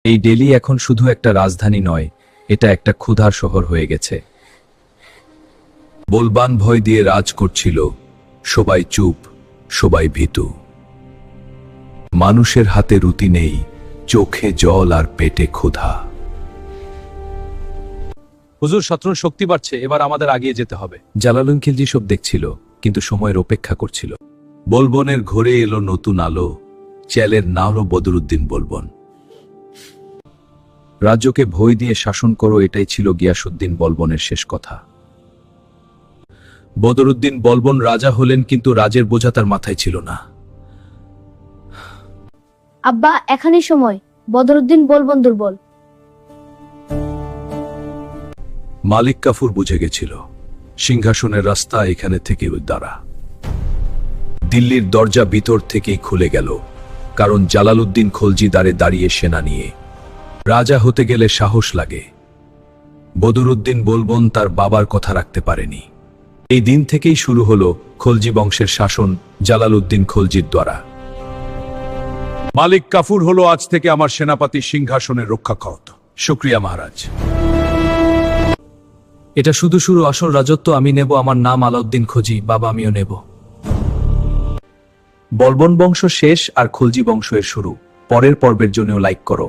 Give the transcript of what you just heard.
এই দিল্লি এখন শুধু একটা রাজধানী নয়, এটা একটা ক্ষুধার শহর হয়ে গেছে। বলবান ভয় দিয়ে রাজ করছিল, সবাই চুপ, সবাই ভীতু। মানুষের হাতে রুটি নেই, চোখে জল আর পেটে ক্ষুধা। হুজুর, শত্রুর শক্তি বাড়ছে, এবার আমাদের আগিয়ে যেতে হবে। জালালুদ্দিন খিলজি সব দেখছিল, কিন্তু সময়ের অপেক্ষা করছিল। বলবনের ঘরে এলো নতুন আলো, চ্যালের নাম হলো বদরুদ্দিন বলবন। রাজ্যকে ভয় দিয়ে শাসন করো, এটাই ছিল গিয়াসউদ্দিন বলবনের শেষ কথা। বদরুদ্দিন বলবন রাজা হলেন, কিন্তু রাজের বোঝা তার মাথায় ছিল না। আব্বা, এখনই সময়। বদরুদ্দিন বলবন দুর্বল। মালিক কাফুর বুঝে গেছিল, সিংহাসনের রাস্তা এখানে থেকে দ্বারা। দিল্লির দরজা ভিতর থেকেই খুলে গেল, কারণ জালালউদ্দিন খলজি দ্বারে দাঁড়িয়ে সেনা নিয়ে। রাজা হতে গেলে সাহস লাগে। বদরুদ্দিন বলবন তার বাবার কথা রাখতে পারেনি। এই দিন থেকেই শুরু হলো খলজি বংশের শাসন জালালউদ্দিন খলজির দ্বারা। মালিক কাফুর হলো আজ থেকে আমার সেনাপতি, সিংহাসনের রক্ষাকর্তা। শুক্রিয়া মহারাজ। এটা শুধু শুরু, আসল রাজত্ব আমি নেব। আমার নাম আলাউদ্দিন খলজি, বাবা আমিও নেব। বলবন বংশ শেষ আর খলজি বংশ এর শুরু। পরের পর্বের জন্য লাইক করো।